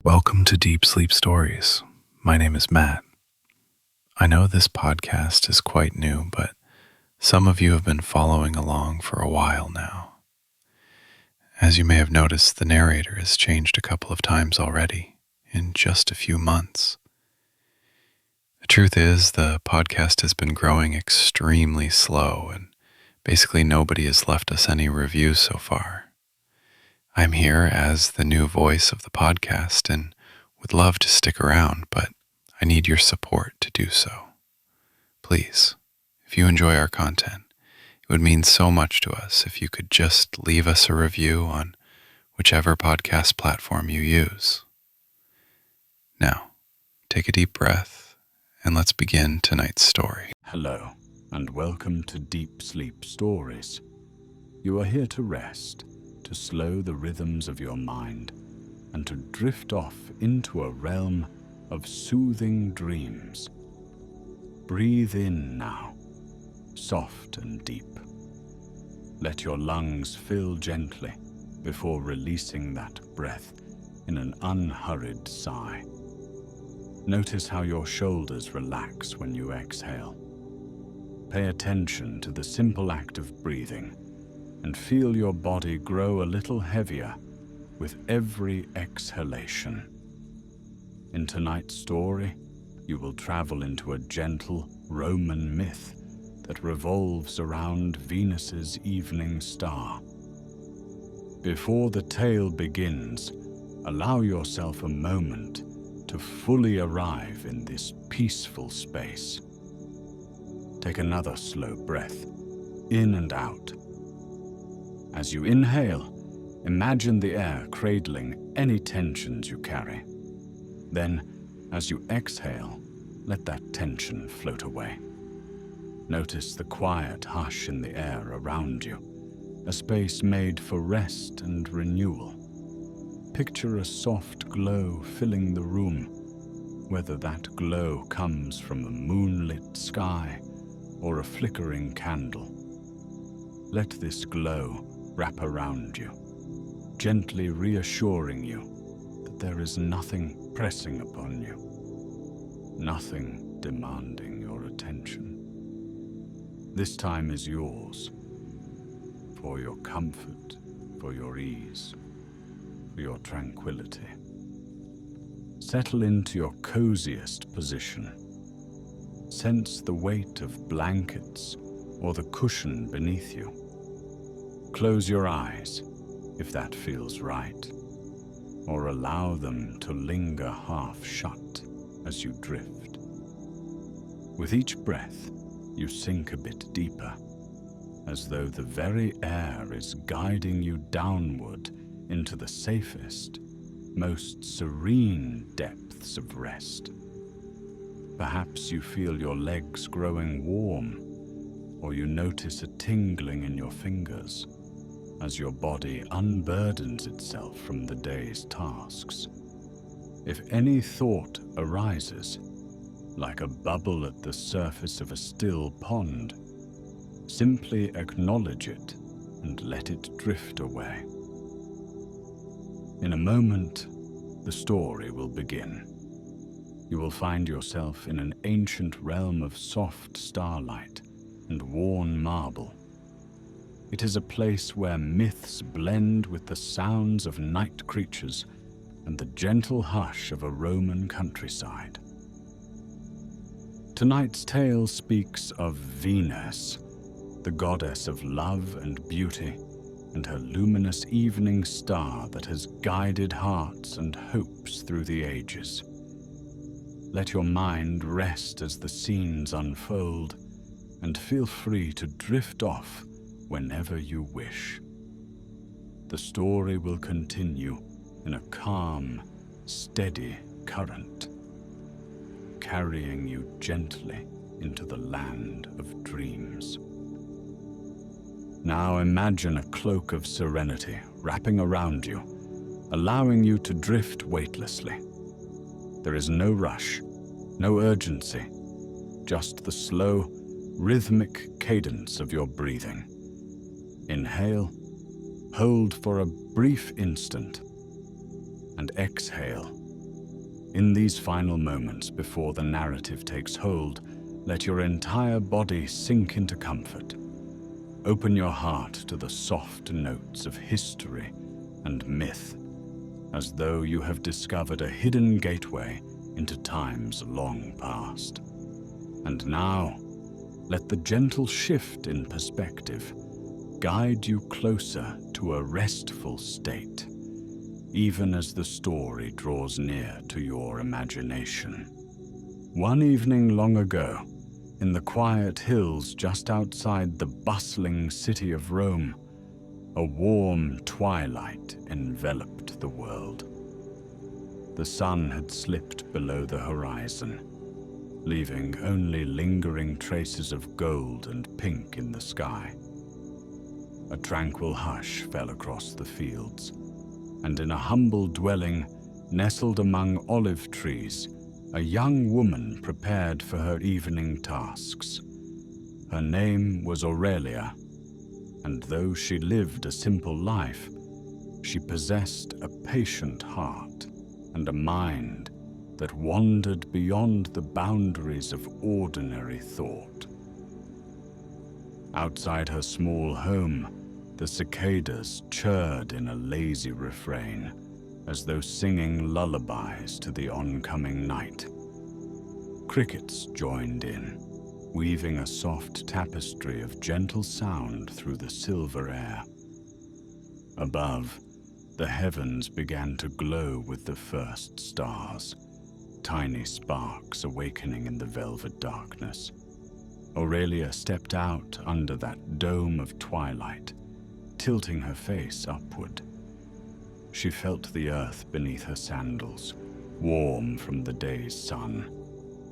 Welcome to Deep Sleep Stories. My name is Matt. I know this podcast is quite new, but some of you have been following along for a while now. As you may have noticed, the narrator has changed a couple of times already in just a few months. The truth is, the podcast has been growing extremely slow, and basically nobody has left us any reviews so far. I'm here as the new voice of the podcast and would love to stick around, but I need your support to do so. Please, if you enjoy our content, it would mean so much to us if you could just leave us a review on whichever podcast platform you use. Now, take a deep breath and let's begin tonight's story. Hello, and welcome to Deep Sleep Stories. You are here to rest, to slow the rhythms of your mind, and to drift off into a realm of soothing dreams. Breathe in now, soft and deep. Let your lungs fill gently before releasing that breath in an unhurried sigh. Notice how your shoulders relax when you exhale. Pay attention to the simple act of breathing and feel your body grow a little heavier with every exhalation. In tonight's story, you will travel into a gentle Roman myth that revolves around Venus's evening star. Before the tale begins, allow yourself a moment to fully arrive in this peaceful space. Take another slow breath, in and out. As you inhale, imagine the air cradling any tensions you carry. Then, as you exhale, let that tension float away. Notice the quiet hush in the air around you, a space made for rest and renewal. Picture a soft glow filling the room, whether that glow comes from a moonlit sky or a flickering candle. Let this glow wrap around you, gently reassuring you that there is nothing pressing upon you, nothing demanding your attention. This time is yours, for your comfort, for your ease, for your tranquility. Settle into your coziest position. Sense the weight of blankets or the cushion beneath you. Close your eyes, if that feels right, or allow them to linger half shut as you drift. With each breath, you sink a bit deeper, as though the very air is guiding you downward into the safest, most serene depths of rest. Perhaps you feel your legs growing warm, or you notice a tingling in your fingers as your body unburdens itself from the day's tasks. If any thought arises, like a bubble at the surface of a still pond, simply acknowledge it and let it drift away. In a moment, the story will begin. You will find yourself in an ancient realm of soft starlight and worn marble. It is a place where myths blend with the sounds of night creatures and the gentle hush of a Roman countryside. Tonight's tale speaks of Venus, the goddess of love and beauty, and her luminous evening star that has guided hearts and hopes through the ages. Let your mind rest as the scenes unfold, and feel free to drift off whenever you wish. The story will continue in a calm, steady current, carrying you gently into the land of dreams. Now imagine a cloak of serenity wrapping around you, allowing you to drift weightlessly. There is no rush, no urgency, just the slow, rhythmic cadence of your breathing. Inhale, hold for a brief instant, and exhale In these final moments before the narrative takes hold, let your entire body sink into comfort. Open your heart to the soft notes of history and myth, as though you have discovered a hidden gateway into times long past. And now, let the gentle shift in perspective guide you closer to a restful state, even as the story draws near to your imagination. One evening long ago, in the quiet hills just outside the bustling city of Rome, a warm twilight enveloped the world. The sun had slipped below the horizon, leaving only lingering traces of gold and pink in the sky. A tranquil hush fell across the fields, and in a humble dwelling nestled among olive trees, a young woman prepared for her evening tasks. Her name was Aurelia, and though she lived a simple life, she possessed a patient heart and a mind that wandered beyond the boundaries of ordinary thought. Outside her small home, the cicadas chirred in a lazy refrain, as though singing lullabies to the oncoming night. Crickets joined in, weaving a soft tapestry of gentle sound through the silver air. Above, the heavens began to glow with the first stars, tiny sparks awakening in the velvet darkness. Aurelia stepped out under that dome of twilight, tilting her face upward. She felt the earth beneath her sandals, warm from the day's sun,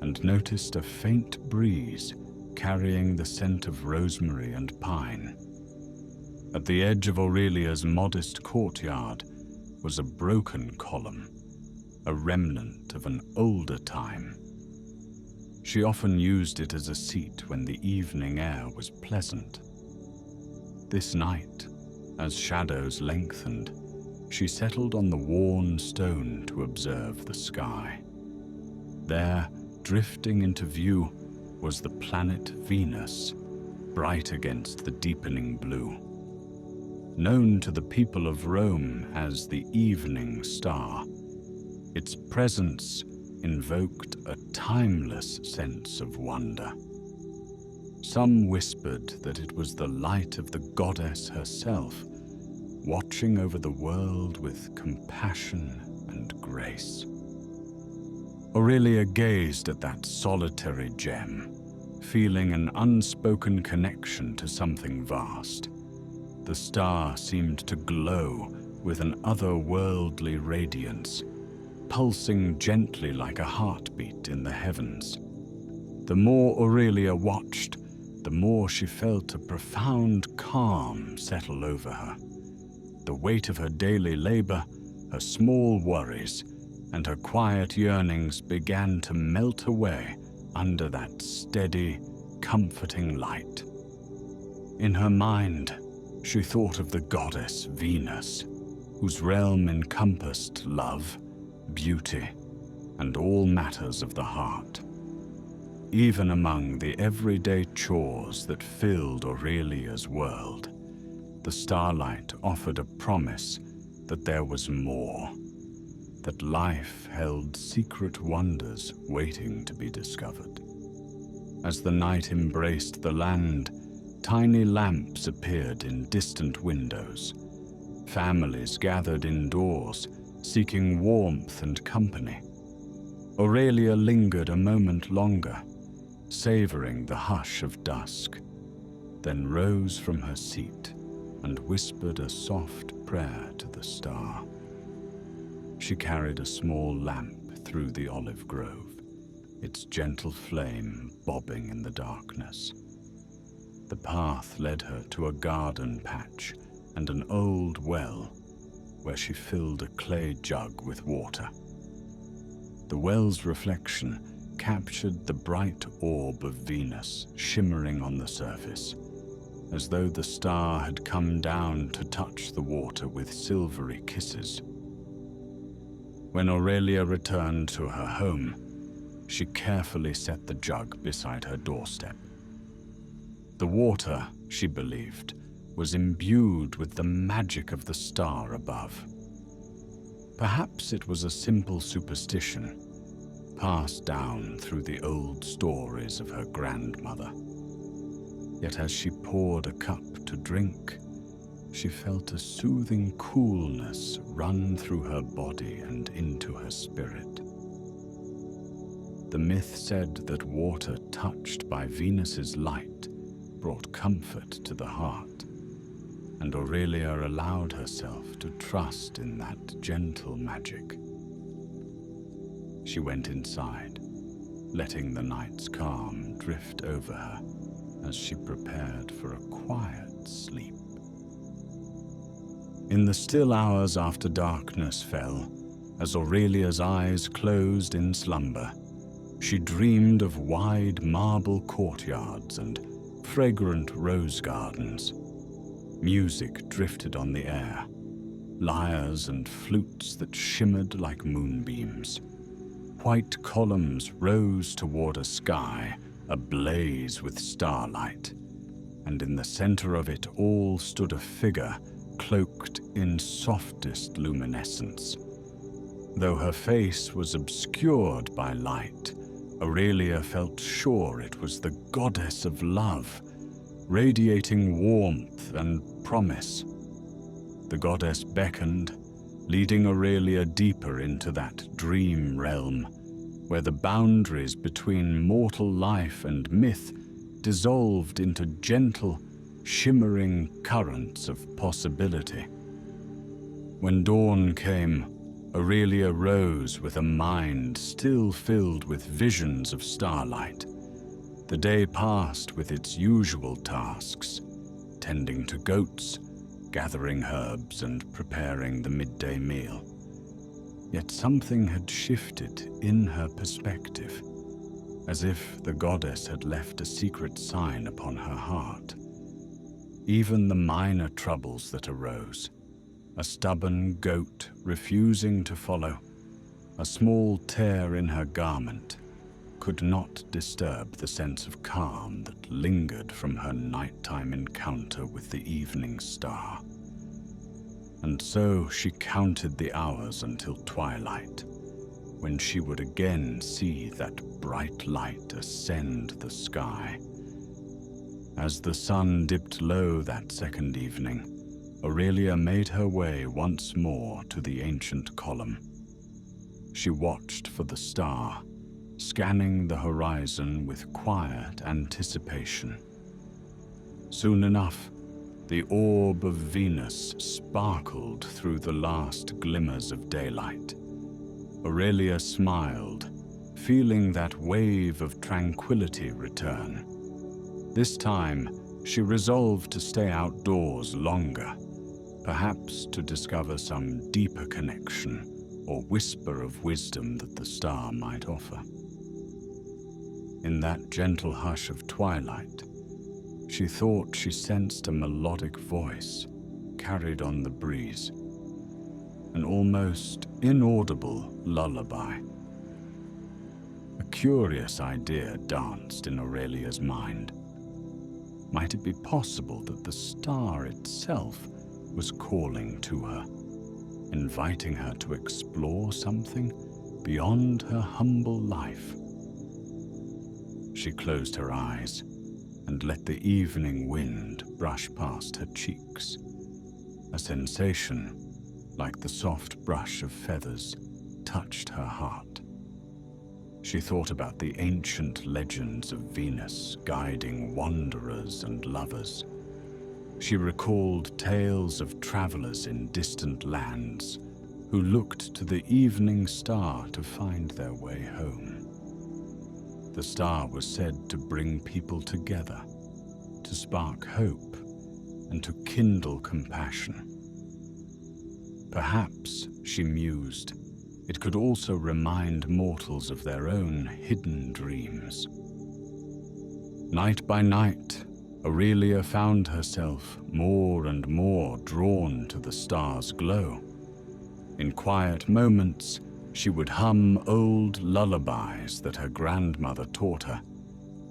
and noticed a faint breeze carrying the scent of rosemary and pine. At the edge of Aurelia's modest courtyard was a broken column, a remnant of an older time. She often used it as a seat when the evening air was pleasant. This night, as shadows lengthened, she settled on the worn stone to observe the sky. There, drifting into view, was the planet Venus, bright against the deepening blue. Known to the people of Rome as the evening star, its presence invoked a timeless sense of wonder. Some whispered that it was the light of the goddess herself, watching over the world with compassion and grace. Aurelia gazed at that solitary gem, feeling an unspoken connection to something vast. The star seemed to glow with an otherworldly radiance, pulsing gently like a heartbeat in the heavens. The more Aurelia watched, the more she felt a profound calm settle over her. The weight of her daily labor, her small worries, and her quiet yearnings began to melt away under that steady, comforting light. In her mind, she thought of the goddess Venus, whose realm encompassed love, beauty, and all matters of the heart. Even among the everyday chores that filled Aurelia's world, the starlight offered a promise that there was more, that life held secret wonders waiting to be discovered. As the night embraced the land, tiny lamps appeared in distant windows. Families gathered indoors, seeking warmth and company. Aurelia lingered a moment longer, savoring the hush of dusk, then rose from her seat and whispered a soft prayer to the star. She carried a small lamp through the olive grove, its gentle flame bobbing in the darkness. The path led her to a garden patch and an old well, where she filled a clay jug with water. The well's reflection captured the bright orb of Venus shimmering on the surface, as though the star had come down to touch the water with silvery kisses. When Aurelia returned to her home, she carefully set the jug beside her doorstep. The water, she believed, was imbued with the magic of the star above. Perhaps it was a simple superstition, passed down through the old stories of her grandmother. Yet as she poured a cup to drink, she felt a soothing coolness run through her body and into her spirit. The myth said that water touched by Venus's light brought comfort to the heart, and Aurelia allowed herself to trust in that gentle magic. She went inside, letting the night's calm drift over her as she prepared for a quiet sleep. In the still hours after darkness fell, as Aurelia's eyes closed in slumber, she dreamed of wide marble courtyards and fragrant rose gardens. Music drifted on the air, lyres and flutes that shimmered like moonbeams. White columns rose toward a sky ablaze with starlight, and in the center of it all stood a figure cloaked in softest luminescence. Though her face was obscured by light, Aurelia felt sure it was the goddess of love, radiating warmth and promise. The goddess beckoned, leading Aurelia deeper into that dream realm, where the boundaries between mortal life and myth dissolved into gentle, shimmering currents of possibility. When dawn came, Aurelia rose with a mind still filled with visions of starlight. The day passed with its usual tasks, tending to goats, gathering herbs, and preparing the midday meal. Yet something had shifted in her perspective, as if the goddess had left a secret sign upon her heart. Even the minor troubles that arose, a stubborn goat refusing to follow, a small tear in her garment, could not disturb the sense of calm that lingered from her nighttime encounter with the evening star. And so she counted the hours until twilight, when she would again see that bright light ascend the sky. As the sun dipped low that second evening, Aurelia made her way once more to the ancient column. She watched for the star, scanning the horizon with quiet anticipation. Soon enough, the orb of Venus sparkled through the last glimmers of daylight. Aurelia smiled, feeling that wave of tranquility return. This time, she resolved to stay outdoors longer, perhaps to discover some deeper connection or whisper of wisdom that the star might offer. In that gentle hush of twilight, she thought she sensed a melodic voice carried on the breeze, an almost inaudible lullaby. A curious idea danced in Aurelia's mind. Might it be possible that the star itself was calling to her, inviting her to explore something beyond her humble life? She closed her eyes and let the evening wind brush past her cheeks. A sensation, like the soft brush of feathers, touched her heart. She thought about the ancient legends of Venus guiding wanderers and lovers. She recalled tales of travelers in distant lands who looked to the evening star to find their way home. The star was said to bring people together, to spark hope, and to kindle compassion. Perhaps, she mused, it could also remind mortals of their own hidden dreams. Night by night, Aurelia found herself more and more drawn to the star's glow. In quiet moments, She would hum old lullabies that her grandmother taught her,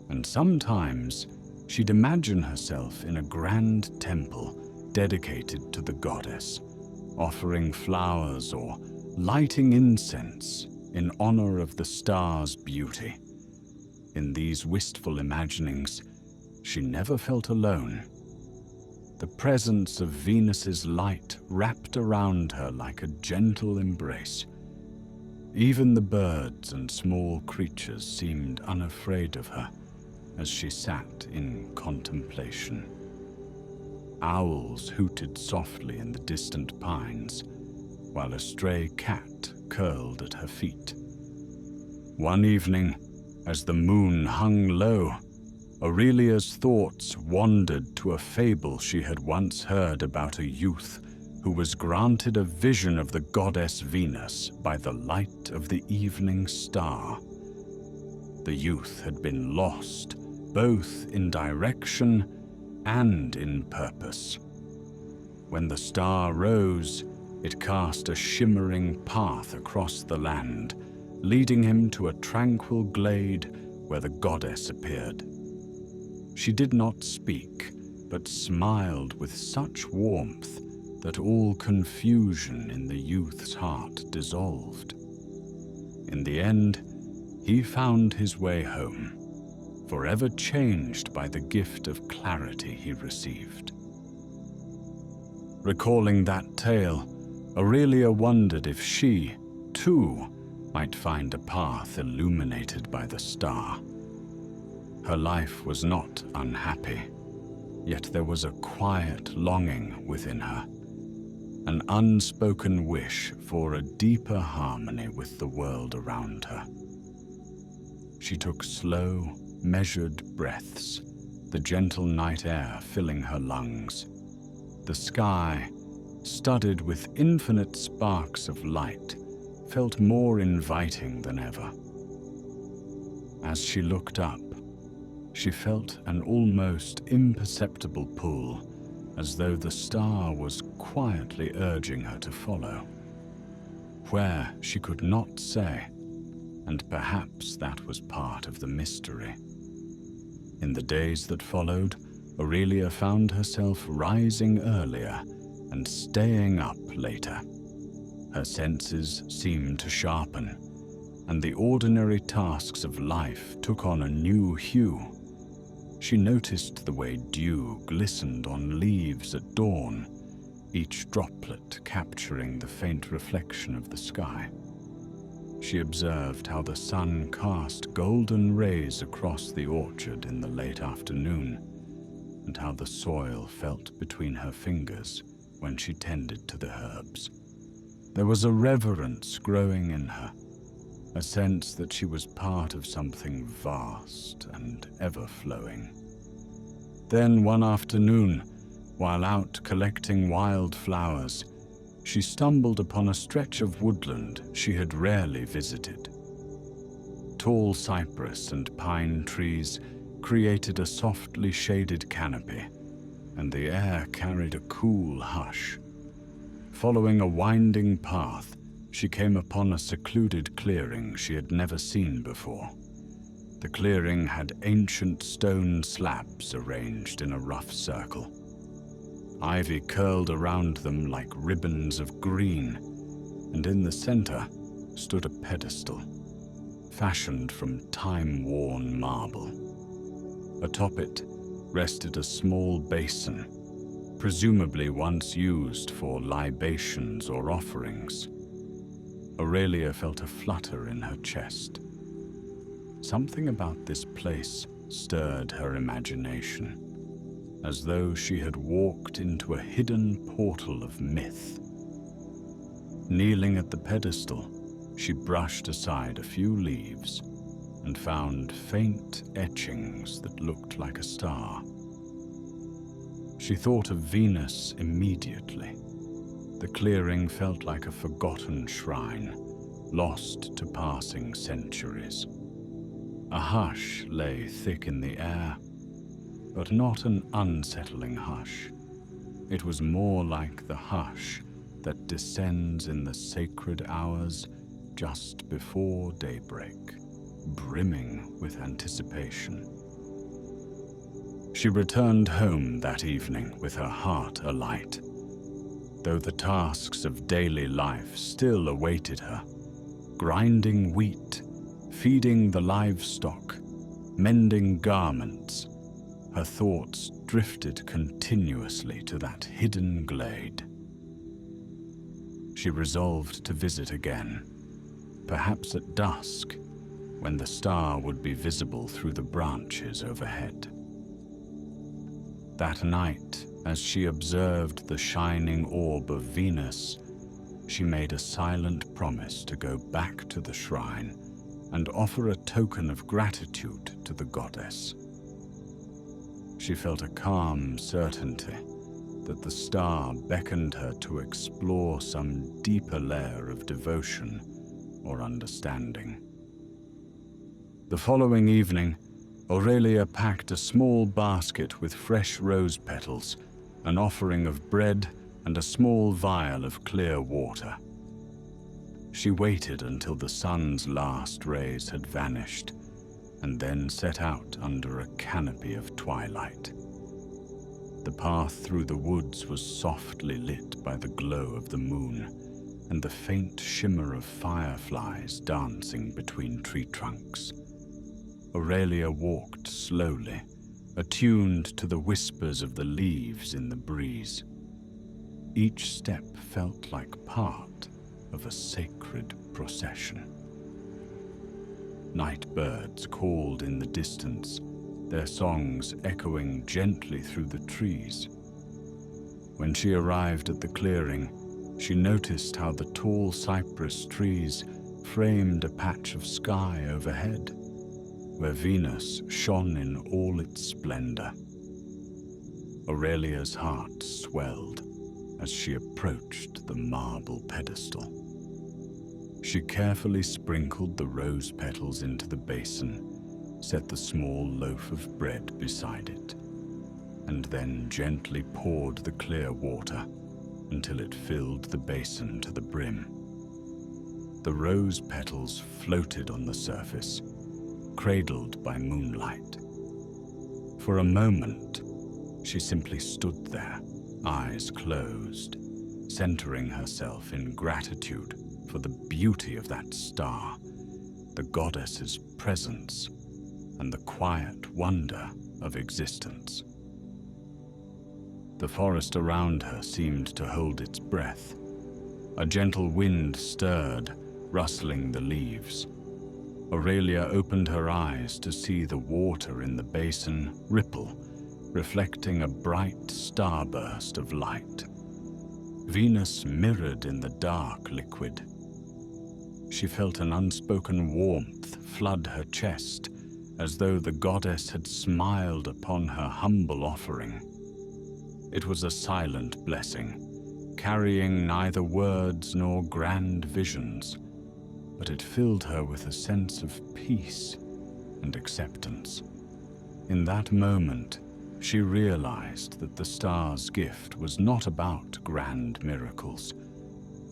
and sometimes she'd imagine herself in a grand temple dedicated to the goddess, offering flowers or lighting incense in honor of the star's beauty. In these wistful imaginings, she never felt alone. The presence of Venus's light wrapped around her like a gentle embrace. Even the birds and small creatures seemed unafraid of her as she sat in contemplation. Owls hooted softly in the distant pines, while a stray cat curled at her feet. One evening, as the moon hung low, Aurelia's thoughts wandered to a fable she had once heard about a youth who was granted a vision of the goddess Venus by the light of the evening star. The youth had been lost, both in direction and in purpose. When the star rose, it cast a shimmering path across the land, leading him to a tranquil glade where the goddess appeared. She did not speak, but smiled with such warmth that all confusion in the youth's heart dissolved. In the end, he found his way home, forever changed by the gift of clarity he received. Recalling that tale, Aurelia wondered if she, too, might find a path illuminated by the star. Her life was not unhappy, yet there was a quiet longing within her, an unspoken wish for a deeper harmony with the world around her. She took slow, measured breaths, the gentle night air filling her lungs. The sky, studded with infinite sparks of light, felt more inviting than ever. As she looked up, she felt an almost imperceptible pull, as though the star was quietly urging her to follow. Where, she could not say, and perhaps that was part of the mystery. In the days that followed, Aurelia found herself rising earlier and staying up later. Her senses seemed to sharpen, and the ordinary tasks of life took on a new hue. She noticed the way dew glistened on leaves at dawn, each droplet capturing the faint reflection of the sky. She observed how the sun cast golden rays across the orchard in the late afternoon, and how the soil felt between her fingers when she tended to the herbs. There was a reverence growing in her, a sense that she was part of something vast and ever-flowing. Then one afternoon, while out collecting wild flowers, she stumbled upon a stretch of woodland she had rarely visited. Tall cypress and pine trees created a softly shaded canopy, and the air carried a cool hush. Following a winding path, she came upon a secluded clearing she had never seen before. The clearing had ancient stone slabs arranged in a rough circle. Ivy curled around them like ribbons of green, and in the center stood a pedestal, fashioned from time-worn marble. Atop it rested a small basin, presumably once used for libations or offerings. Aurelia felt a flutter in her chest. Something about this place stirred her imagination, as though she had walked into a hidden portal of myth. Kneeling at the pedestal, she brushed aside a few leaves and found faint etchings that looked like a star. She thought of Venus immediately. The clearing felt like a forgotten shrine, lost to passing centuries. A hush lay thick in the air, but not an unsettling hush. It was more like the hush that descends in the sacred hours just before daybreak, brimming with anticipation. She returned home that evening with her heart alight, though the tasks of daily life still awaited her. Grinding wheat, feeding the livestock, mending garments, her thoughts drifted continuously to that hidden glade. She resolved to visit again, perhaps at dusk, when the star would be visible through the branches overhead. That night, as she observed the shining orb of Venus, she made a silent promise to go back to the shrine and offer a token of gratitude to the goddess. She felt a calm certainty that the star beckoned her to explore some deeper layer of devotion or understanding. The following evening, Aurelia packed a small basket with fresh rose petals, an offering of bread, and a small vial of clear water. She waited until the sun's last rays had vanished, and then set out under a canopy of twilight. The path through the woods was softly lit by the glow of the moon and the faint shimmer of fireflies dancing between tree trunks. Aurelia walked slowly, attuned to the whispers of the leaves in the breeze. Each step felt like part of a sacred procession. Night birds called in the distance, their songs echoing gently through the trees. When she arrived at the clearing, she noticed how the tall cypress trees framed a patch of sky overhead, where Venus shone in all its splendor. Aurelia's heart swelled as she approached the marble pedestal. She carefully sprinkled the rose petals into the basin, set the small loaf of bread beside it, and then gently poured the clear water until it filled the basin to the brim. The rose petals floated on the surface, cradled by moonlight. For a moment, she simply stood there, eyes closed, centering herself in gratitude for the beauty of that star, the goddess's presence, and the quiet wonder of existence. The forest around her seemed to hold its breath. A gentle wind stirred, rustling the leaves. Aurelia opened her eyes to see the water in the basin ripple, reflecting a bright starburst of light. Venus mirrored in the dark liquid. She felt an unspoken warmth flood her chest, as though the goddess had smiled upon her humble offering. It was a silent blessing, carrying neither words nor grand visions, but it filled her with a sense of peace and acceptance. In that moment, she realized that the star's gift was not about grand miracles,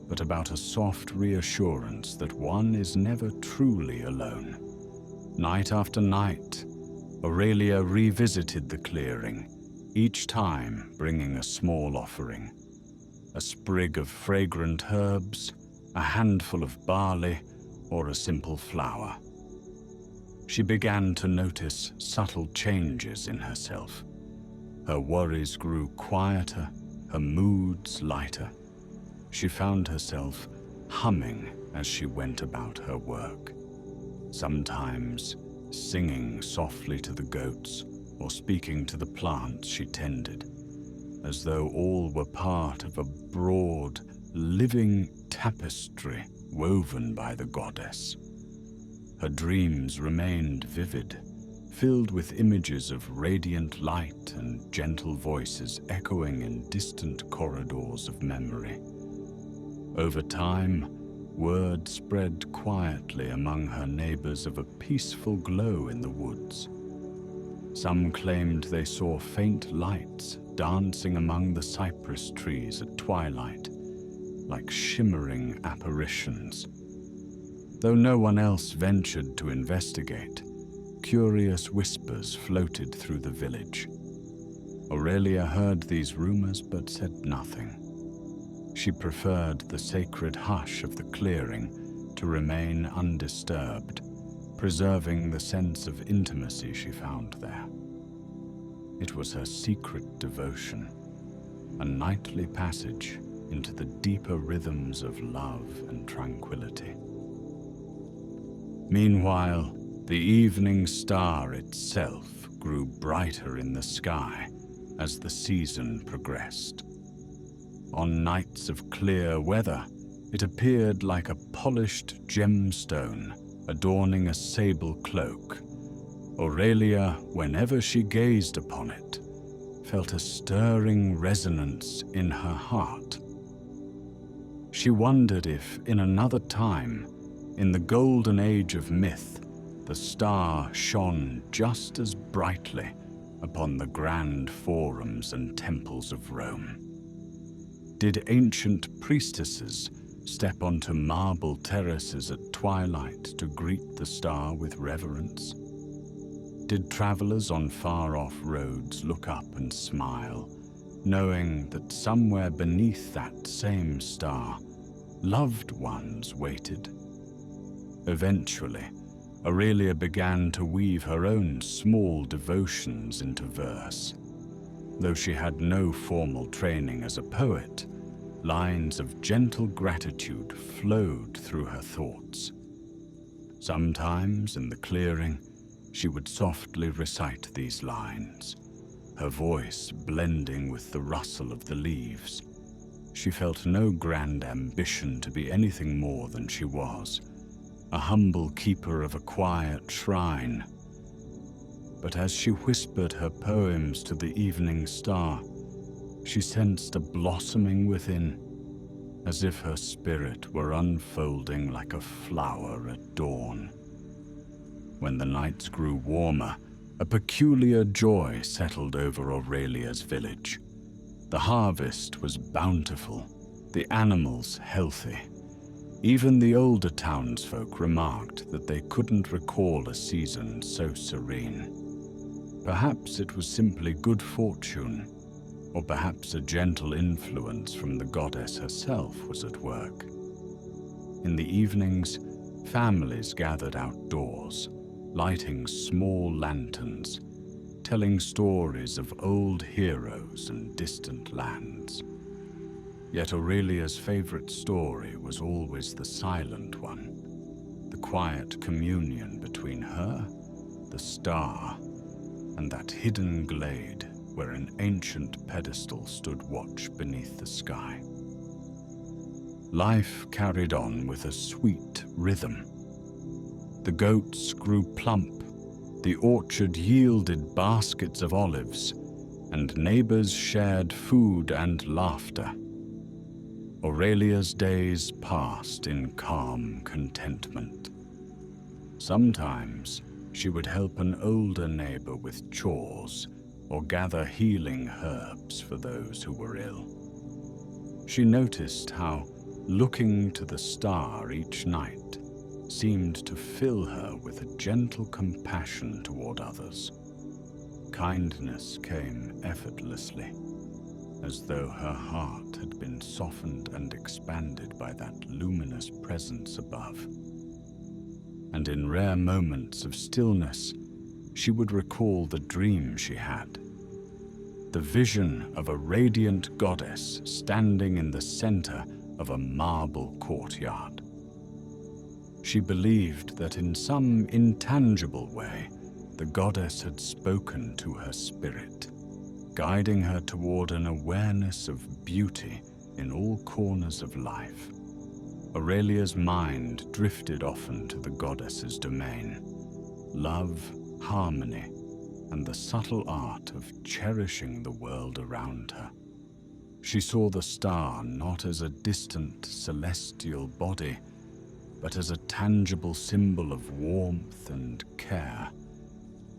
but about a soft reassurance that one is never truly alone. Night after night, Aurelia revisited the clearing, each time bringing a small offering. A sprig of fragrant herbs, a handful of barley, or a simple flower. She began to notice subtle changes in herself. Her worries grew quieter, her moods lighter. She found herself humming as she went about her work, sometimes singing softly to the goats or speaking to the plants she tended, as though all were part of a broad, living tapestry woven by the goddess. Her dreams remained vivid, filled with images of radiant light and gentle voices echoing in distant corridors of memory. Over time, word spread quietly among her neighbors of a peaceful glow in the woods. Some claimed they saw faint lights dancing among the cypress trees at twilight, like shimmering apparitions. Though no one else ventured to investigate, curious whispers floated through the village. Aurelia heard these rumors but said nothing. She preferred the sacred hush of the clearing to remain undisturbed, preserving the sense of intimacy she found there. It was her secret devotion, a nightly passage into the deeper rhythms of love and tranquility. Meanwhile, the evening star itself grew brighter in the sky as the season progressed. On nights of clear weather, it appeared like a polished gemstone adorning a sable cloak. Aurelia, whenever she gazed upon it, felt a stirring resonance in her heart. She wondered if, in another time, in the golden age of myth, the star shone just as brightly upon the grand forums and temples of Rome. Did ancient priestesses step onto marble terraces at twilight to greet the star with reverence? Did travelers on far-off roads look up and smile, knowing that somewhere beneath that same star, loved ones waited? Eventually, Aurelia began to weave her own small devotions into verse. Though she had no formal training as a poet, lines of gentle gratitude flowed through her thoughts. Sometimes, in the clearing, she would softly recite these lines, her voice blending with the rustle of the leaves. She felt no grand ambition to be anything more than she was, a humble keeper of a quiet shrine. But as she whispered her poems to the evening star, she sensed a blossoming within, as if her spirit were unfolding like a flower at dawn. When the nights grew warmer, a peculiar joy settled over Aurelia's village. The harvest was bountiful, the animals healthy. Even the older townsfolk remarked that they couldn't recall a season so serene. Perhaps it was simply good fortune, or perhaps a gentle influence from the goddess herself was at work. In the evenings, families gathered outdoors, lighting small lanterns, telling stories of old heroes and distant lands. Yet Aurelia's favorite story was always the silent one, the quiet communion between her, the star, and that hidden glade where an ancient pedestal stood watch beneath the sky. Life carried on with a sweet rhythm. The goats grew plump, the orchard yielded baskets of olives, and neighbors shared food and laughter. Aurelia's days passed in calm contentment. Sometimes she would help an older neighbor with chores or gather healing herbs for those who were ill. She noticed how looking to the star each night seemed to fill her with a gentle compassion toward others. Kindness came effortlessly, as though her heart had been softened and expanded by that luminous presence above. And in rare moments of stillness, she would recall the dream she had, the vision of a radiant goddess standing in the center of a marble courtyard. She believed that in some intangible way, the goddess had spoken to her spirit, guiding her toward an awareness of beauty in all corners of life. Aurelia's mind drifted often to the goddess's domain, love, harmony, and the subtle art of cherishing the world around her. She saw the star not as a distant celestial body, but as a tangible symbol of warmth and care,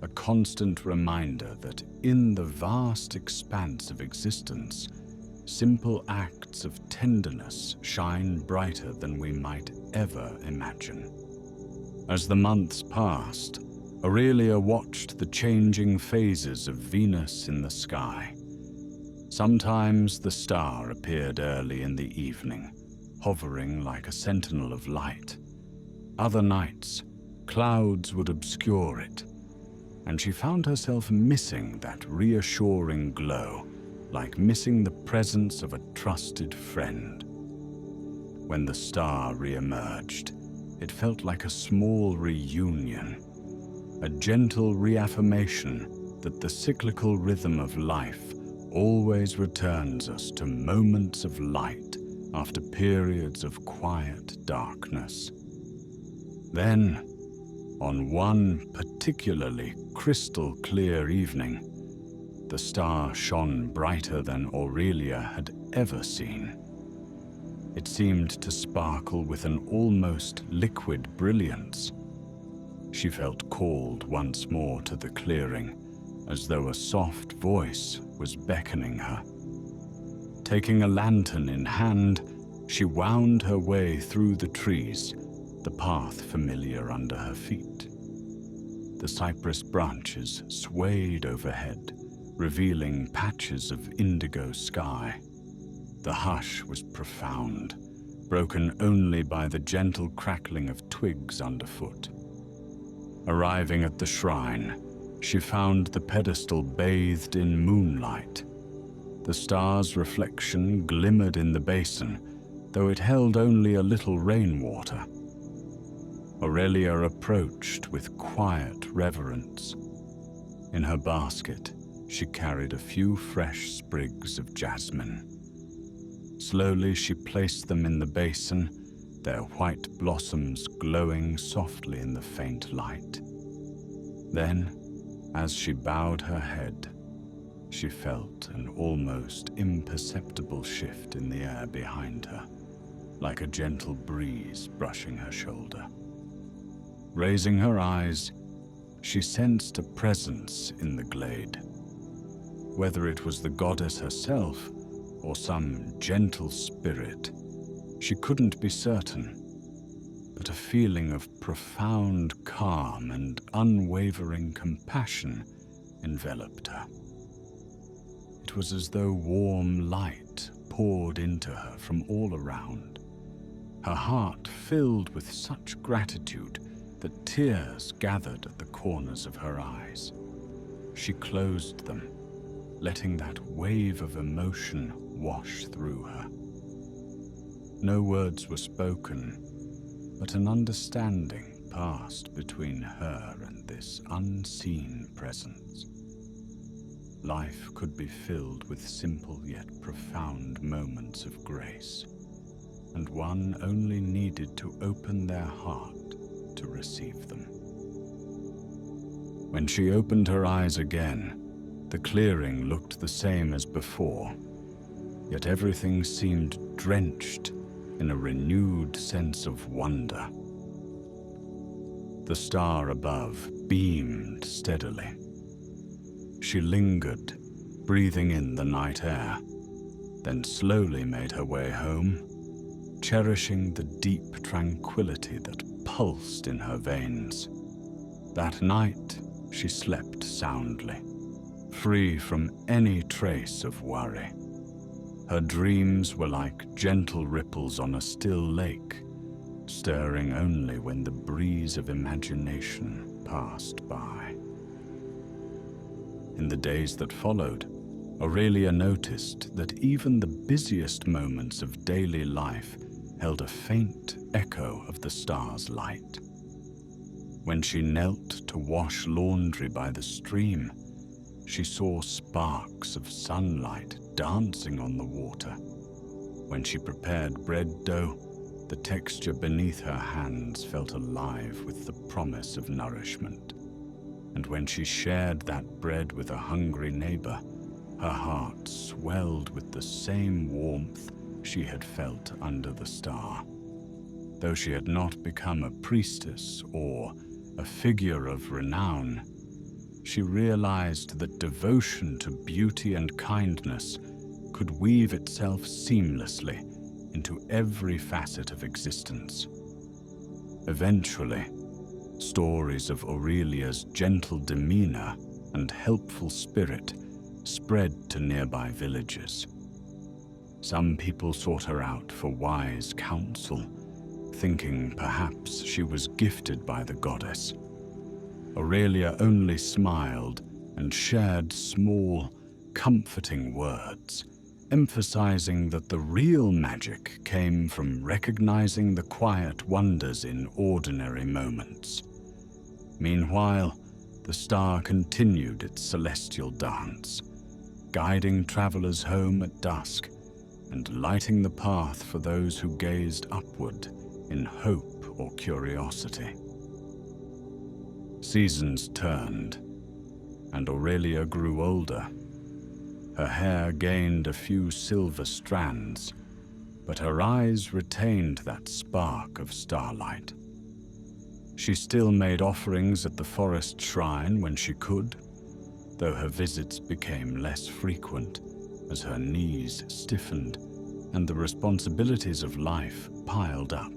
a constant reminder that in the vast expanse of existence, simple acts of tenderness shine brighter than we might ever imagine. As the months passed, Aurelia watched the changing phases of Venus in the sky. Sometimes the star appeared early in the evening, hovering like a sentinel of light. Other nights, clouds would obscure it, and she found herself missing that reassuring glow, like missing the presence of a trusted friend. When the star re-emerged, it felt like a small reunion, a gentle reaffirmation that the cyclical rhythm of life always returns us to moments of light after periods of quiet darkness. Then, on one particularly crystal clear evening, the star shone brighter than Aurelia had ever seen. It seemed to sparkle with an almost liquid brilliance. She felt called once more to the clearing, as though a soft voice was beckoning her. Taking a lantern in hand, she wound her way through the trees, the path familiar under her feet. The cypress branches swayed overhead, revealing patches of indigo sky. The hush was profound, broken only by the gentle crackling of twigs underfoot. Arriving at the shrine, she found the pedestal bathed in moonlight. The star's reflection glimmered in the basin, though it held only a little rainwater. Aurelia approached with quiet reverence. In her basket, she carried a few fresh sprigs of jasmine. Slowly she placed them in the basin, their white blossoms glowing softly in the faint light. Then, as she bowed her head, she felt an almost imperceptible shift in the air behind her, like a gentle breeze brushing her shoulder. Raising her eyes, she sensed a presence in the glade. Whether it was the goddess herself or some gentle spirit, she couldn't be certain, but a feeling of profound calm and unwavering compassion enveloped her. It was as though warm light poured into her from all around. Her heart filled with such gratitude that tears gathered at the corners of her eyes. She closed them, letting that wave of emotion wash through her. No words were spoken, but an understanding passed between her and this unseen presence. Life could be filled with simple yet profound moments of grace, and one only needed to open their heart to receive them. When she opened her eyes again, the clearing looked the same as before, yet everything seemed drenched in a renewed sense of wonder. The star above beamed steadily. She lingered, breathing in the night air, then slowly made her way home, cherishing the deep tranquility that pulsed in her veins. That night, she slept soundly, free from any trace of worry. Her dreams were like gentle ripples on a still lake, stirring only when the breeze of imagination passed by. In the days that followed, Aurelia noticed that even the busiest moments of daily life held a faint echo of the star's light. When she knelt to wash laundry by the stream, she saw sparks of sunlight dancing on the water. When she prepared bread dough, the texture beneath her hands felt alive with the promise of nourishment. And when she shared that bread with a hungry neighbor, her heart swelled with the same warmth she had felt under the star. Though she had not become a priestess or a figure of renown, she realized that devotion to beauty and kindness could weave itself seamlessly into every facet of existence. Eventually, Stories of Aurelia's gentle demeanor and helpful spirit spread to nearby villages. Some people sought her out for wise counsel, thinking perhaps she was gifted by the goddess. Aurelia only smiled and shared small, comforting words, emphasizing that the real magic came from recognizing the quiet wonders in ordinary moments. Meanwhile, the star continued its celestial dance, guiding travelers home at dusk and lighting the path for those who gazed upward in hope or curiosity. Seasons turned, and Aurelia grew older. Her hair gained a few silver strands, but her eyes retained that spark of starlight. She still made offerings at the forest shrine when she could, though her visits became less frequent as her knees stiffened and the responsibilities of life piled up.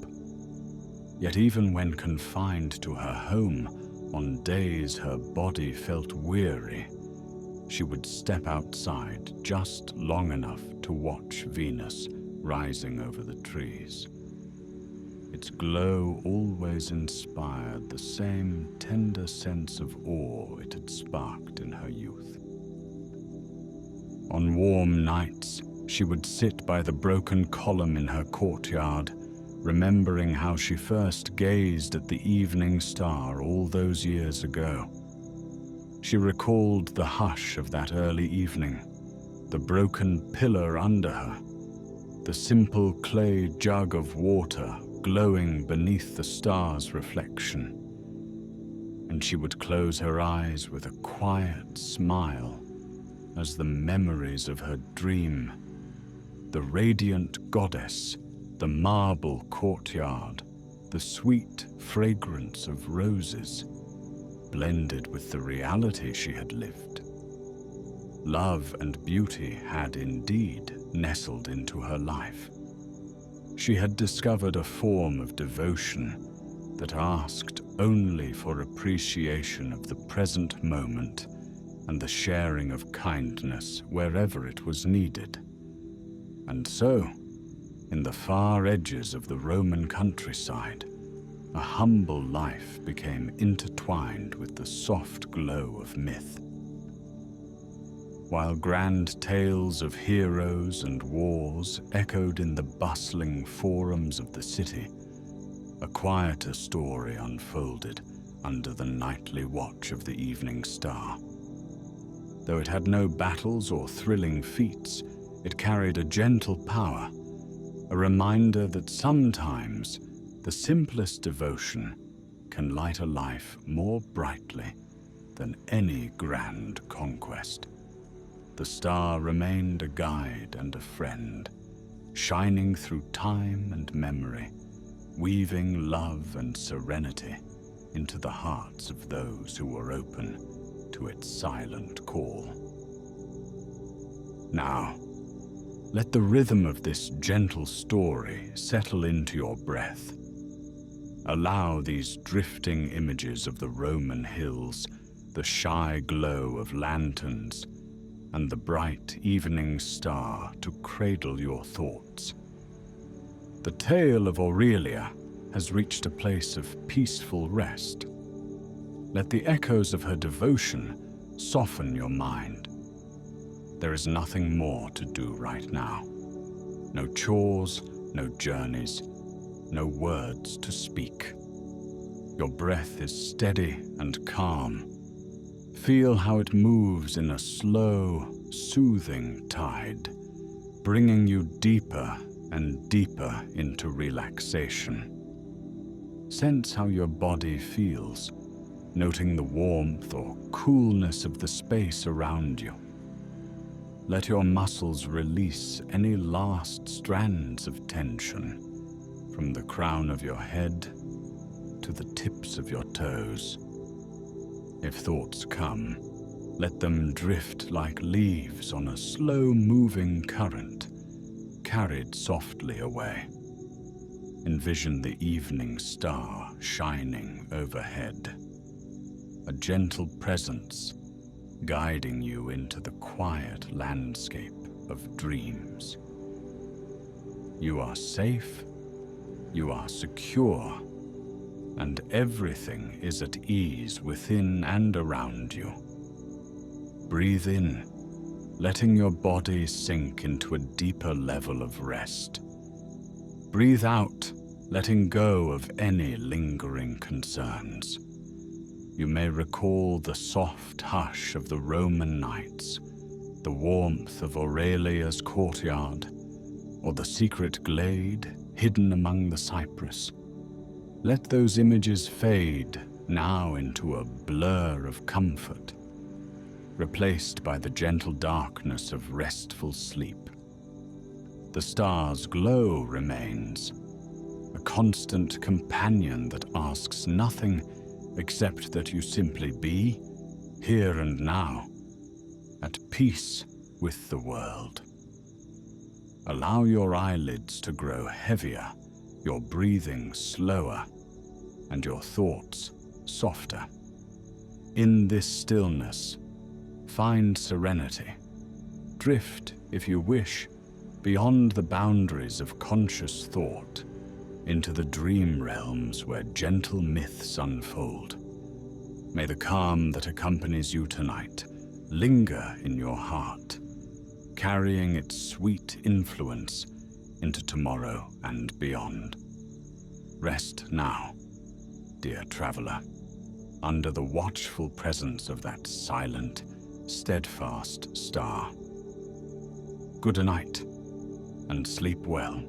Yet even when confined to her home, on days her body felt weary, she would step outside just long enough to watch Venus rising over the trees. Its glow always inspired the same tender sense of awe it had sparked in her youth. On warm nights, she would sit by the broken column in her courtyard, remembering how she first gazed at the evening star all those years ago. She recalled the hush of that early evening, the broken pillar under her, the simple clay jug of water glowing beneath the star's reflection. And she would close her eyes with a quiet smile as the memories of her dream, the radiant goddess, the marble courtyard, the sweet fragrance of roses, blended with the reality she had lived. Love and beauty had indeed nestled into her life. She had discovered a form of devotion that asked only for appreciation of the present moment and the sharing of kindness wherever it was needed. And so, in the far edges of the Roman countryside, a humble life became intertwined with the soft glow of myth. While grand tales of heroes and wars echoed in the bustling forums of the city, a quieter story unfolded under the nightly watch of the evening star. Though it had no battles or thrilling feats, it carried a gentle power, a reminder that sometimes the simplest devotion can light a life more brightly than any grand conquest. The star remained a guide and a friend, shining through time and memory, weaving love and serenity into the hearts of those who were open to its silent call. Now, let the rhythm of this gentle story settle into your breath. Allow these drifting images of the Roman hills, the shy glow of lanterns, and the bright evening star to cradle your thoughts. The tale of Aurelia has reached a place of peaceful rest. Let the echoes of her devotion soften your mind. There is nothing more to do right now. No chores, no journeys, no words to speak. Your breath is steady and calm. Feel how it moves in a slow, soothing tide, bringing you deeper and deeper into relaxation. Sense how your body feels, noting the warmth or coolness of the space around you. Let your muscles release any last strands of tension, from the crown of your head to the tips of your toes. If thoughts come, let them drift like leaves on a slow-moving current, carried softly away. Envision the evening star shining overhead, a gentle presence guiding you into the quiet landscape of dreams. You are safe, you are secure, and everything is at ease within and around you. Breathe in, letting your body sink into a deeper level of rest. Breathe out, letting go of any lingering concerns. You may recall the soft hush of the Roman nights, the warmth of Aurelia's courtyard, or the secret glade hidden among the cypress. Let those images fade now into a blur of comfort, replaced by the gentle darkness of restful sleep. The star's glow remains, a constant companion that asks nothing except that you simply be, here and now, at peace with the world. Allow your eyelids to grow heavier, your breathing slower, and your thoughts softer. In this stillness, find serenity. Drift, if you wish, beyond the boundaries of conscious thought, into the dream realms where gentle myths unfold. May the calm that accompanies you tonight linger in your heart, carrying its sweet influence into tomorrow and beyond. Rest now, dear traveler, under the watchful presence of that silent, steadfast star. Good night, and sleep well.